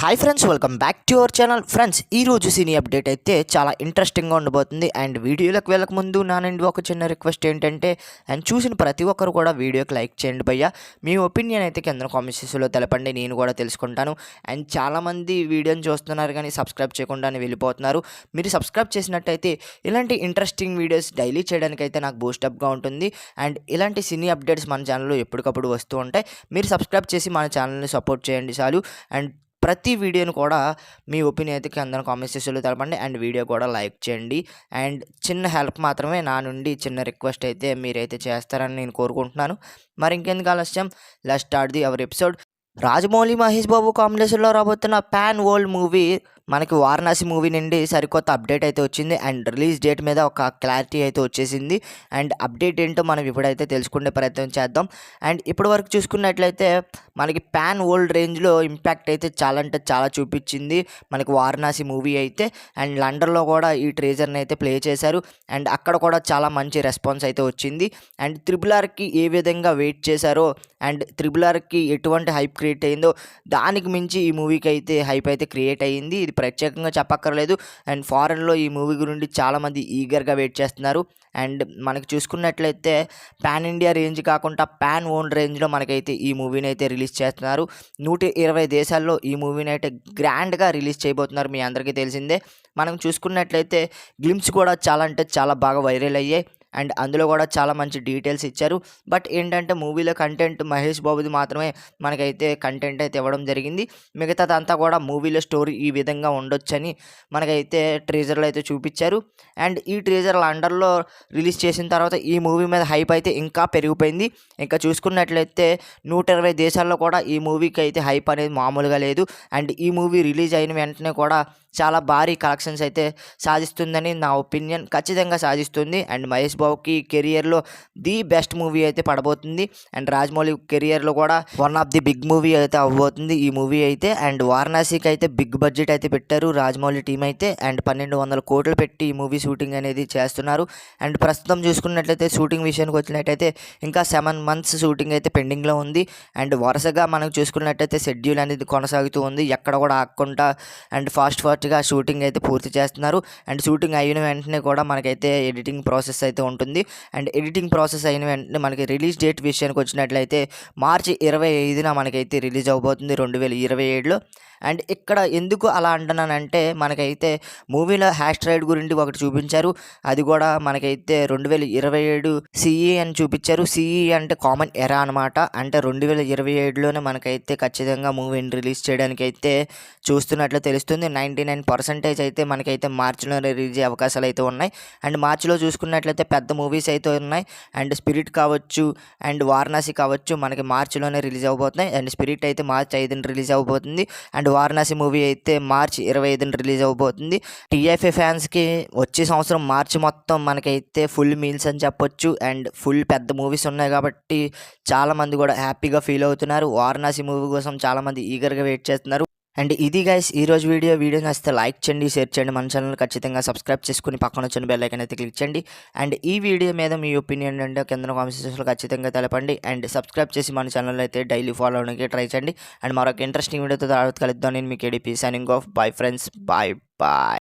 Hi friends, welcome back to our channel. Friends, ఈరోజు సినీ update అయితే చాలా ఇంట్రెస్టింగ్గా ఉండబోతుంది. అండ్ వీడియోలోకి వెళ్ళక ముందు నా నుండి ఒక చిన్న రిక్వెస్ట్ ఏంటంటే, అండ్ చూసిన ప్రతి ఒక్కరు కూడా వీడియోకి లైక్ చేయండి భయ్య. మీ ఒపీనియన్ అయితే కింద కామెంట్ సెక్షన్లో తెలపండి, నేను కూడా తెలుసుకుంటాను. అండ్ చాలామంది వీడియోని చూస్తున్నారు కానీ సబ్స్క్రైబ్ చేయకుండానే వెళ్ళిపోతున్నారు. మీరు సబ్స్క్రైబ్ చేసినట్టయితే ఇలాంటి ఇంట్రెస్టింగ్ వీడియోస్ డైలీ చేయడానికైతే నాకు బూస్టప్గా ఉంటుంది. అండ్ ఇలాంటి సినీ అప్డేట్స్ మన ఛానల్లో ఎప్పటికప్పుడు వస్తూ ఉంటాయి. మీరు సబ్స్క్రైబ్ చేసి మన ఛానల్ని సపోర్ట్ చేయండి చాలు. అండ్ ప్రతి వీడియోను కూడా మీ ఒపీనియన్ అయితే కింద కామెంట్ సెక్షన్లో తెలపండి. అండ్ వీడియో కూడా లైక్ చేయండి. అండ్ చిన్న హెల్ప్ మాత్రమే, నా నుండి చిన్న రిక్వెస్ట్ అయితే మీరైతే చేస్తారని నేను కోరుకుంటున్నాను. మరి ఇంకెందుకు ఆలస్యం, let's start the our episode. Rajamouli, Mahesh Babu కాంబినేషన్లో రాబోతున్న పాన్ వరల్డ్ మూవీ మనకి వారణాసి మూవీ నుండి సరికొత్త అప్డేట్ అయితే వచ్చింది. అండ్ రిలీజ్ డేట్ మీద ఒక క్లారిటీ అయితే వచ్చేసింది. అండ్ అప్డేట్ ఏంటో మనం ఇప్పుడైతే తెలుసుకునే ప్రయత్నం చేద్దాం. అండ్ ఇప్పటి వరకు చూసుకున్నట్లయితే మనకి పాన్ వరల్డ్ రేంజ్లో ఇంపాక్ట్ అయితే చాలా అంటే చాలా చూపించింది మనకి వారణాసి మూవీ అయితే. అండ్ లండన్లో కూడా ఈ ట్రేజర్ని అయితే ప్లే చేశారు. అండ్ అక్కడ కూడా చాలా మంచి రెస్పాన్స్ అయితే వచ్చింది. అండ్ RRRకి ఏ విధంగా వెయిట్ చేశారో, అండ్ RRRకి ఎటువంటి హైప్ క్రియేట్ అయిందో దానికి మించి ఈ మూవీకి అయితే హైప్ అయితే క్రియేట్ అయ్యింది. ఇది ప్రత్యేకంగా చెప్పక్కర్లేదు. అండ్ ఫారెన్లో ఈ మూవీ గురించి చాలామంది ఈగర్గా వెయిట్ చేస్తున్నారు. అండ్ మనకి చూసుకున్నట్లయితే పాన్ ఇండియా రేంజ్ కాకుండా పాన్ వరల్డ్ రేంజ్లో మనకైతే ఈ మూవీని అయితే రిలీజ్ చేస్తున్నారు. 120 దేశాల్లో ఈ మూవీని అయితే గ్రాండ్గా రిలీజ్ చేయబోతున్నారు. మీ అందరికీ తెలిసిందే. మనం చూసుకున్నట్లయితే గ్లిమ్స్ కూడా చాలా అంటే చాలా బాగా వైరల్ అయ్యాయి. అండ్ అందులో కూడా చాలా మంచి డీటెయిల్స్ ఇచ్చారు. బట్ ఏంటంటే మూవీలో కంటెంట్ మహేష్ బాబుది మాత్రమే మనకైతే కంటెంట్ అయితే ఇవ్వడం జరిగింది. మిగతాదంతా కూడా మూవీలో స్టోరీ ఈ విధంగా ఉండొచ్చని మనకైతే ట్రేజర్లో అయితే చూపించారు. అండ్ ఈ ట్రేజర్ లండన్లో రిలీజ్ చేసిన తర్వాత ఈ మూవీ మీద హైప్ అయితే ఇంకా పెరిగిపోయింది. ఇంకా చూసుకున్నట్లయితే 120 దేశాల్లో కూడా ఈ మూవీకి అయితే హైప్ అనేది మామూలుగా లేదు. అండ్ ఈ మూవీ రిలీజ్ అయిన వెంటనే కూడా చాలా భారీ కలెక్షన్స్ అయితే సాధిస్తుందని నా ఒపీనియన్. ఖచ్చితంగా సాధిస్తుంది. అండ్ మహేష్ బాబుకి కెరియర్లో ది బెస్ట్ మూవీ అయితే పడబోతుంది. అండ్ రాజమౌళి కెరియర్లో కూడా one of the big movie అయితే అవ్వబోతుంది ఈ మూవీ అయితే. అండ్ వారణాసికి అయితే బిగ్ బడ్జెట్ అయితే పెట్టారు రాజమౌళి టీం అయితే. అండ్ 1200 కోట్లు పెట్టి ఈ మూవీ షూటింగ్ అనేది చేస్తున్నారు. అండ్ ప్రస్తుతం చూసుకున్నట్లయితే షూటింగ్ విషయానికి వచ్చినట్టయితే ఇంకా 7 months షూటింగ్ అయితే పెండింగ్లో ఉంది. అండ్ వరుసగా మనం చూసుకున్నట్టయితే షెడ్యూల్ అనేది కొనసాగుతూ ఉంది, ఎక్కడ కూడా ఆగకుండా. అండ్ ఫాస్ట్గా షూటింగ్ అయితే పూర్తి చేస్తున్నారు. అండ్ షూటింగ్ అయిన వెంటనే కూడా మనకైతే ఎడిటింగ్ ప్రాసెస్ అయితే ఉంటుంది. అండ్ ఎడిటింగ్ ప్రాసెస్ అయిన వెంటనే మనకి రిలీజ్ డేట్ విషయానికి వచ్చినట్లయితే మార్చి 25న మనకైతే రిలీజ్ అవబోతుంది 2027లో. అండ్ ఇక్కడ ఎందుకు అలా అంటున్నానంటే, మనకైతే మూవీలో హ్యాష్ట్రైడ్ గురించి ఒకటి చూపించారు. అది కూడా మనకైతే 2027 CE అని చూపించారు. CE అంటే కామన్ ఎరా అనమాట. అంటే 2027లోనే మనకైతే ఖచ్చితంగా మూవీని రిలీజ్ చేయడానికి అయితే చూస్తున్నట్లు తెలుస్తుంది. 99% అయితే మనకైతే మార్చిలో రిలీజ్ అయ్యే అవకాశాలు అయితే ఉన్నాయి. అండ్ మార్చిలో చూసుకున్నట్లయితే పెద్ద మూవీస్ అయితే ఉన్నాయి. అండ్ స్పిరిట్ కావచ్చు, అండ్ వారణాసి కావచ్చు, మనకి మార్చిలోనే రిలీజ్ అవబోతున్నాయి. అండ్ స్పిరిట్ అయితే మార్చి 5న రిలీజ్ అవబోతుంది. అండ్ వారణాసి మూవీ అయితే మార్చి 25న రిలీజ్ అవబోతుంది. TFA ఫ్యాన్స్కి వచ్చే సంవత్సరం మార్చి మొత్తం మనకైతే ఫుల్ మీల్స్ అని చెప్పొచ్చు. అండ్ ఫుల్ పెద్ద మూవీస్ ఉన్నాయి కాబట్టి చాలామంది కూడా హ్యాపీగా ఫీల్ అవుతున్నారు. వారణాసి మూవీ కోసం చాలామంది ఈగర్గా వెయిట్ చేస్తున్నారు. అండ్ ఇది గైస్ ఈరోజు వీడియో నచ్చితే లైక్ చేయండి, షేర్ చేయండి. మన ఛానల్ ఖచ్చితంగా సబ్స్క్రైబ్ చేసుకుని పక్కన వచ్చిన బెల్ ఐకాన్ అయితే క్లిక్ చేయండి. అండ్ ఈ వీడియో మీద మీ ఒపీనియన్ అంటే కింద కామెంట్ సెక్షన్లో ఖచ్చితంగా తెలపండి. అండ్ సబ్స్క్రైబ్ చేసి మన ఛానల్ అయితే డైలీ ఫాలో అవడానికి ట్రై చేయండి. అండ్ మరొక ఇంట్రెస్టింగ్ వీడియోతో తర్వాత కలుద్దాం. నేను మీకు ADP signing off. Bye friends, bye bye.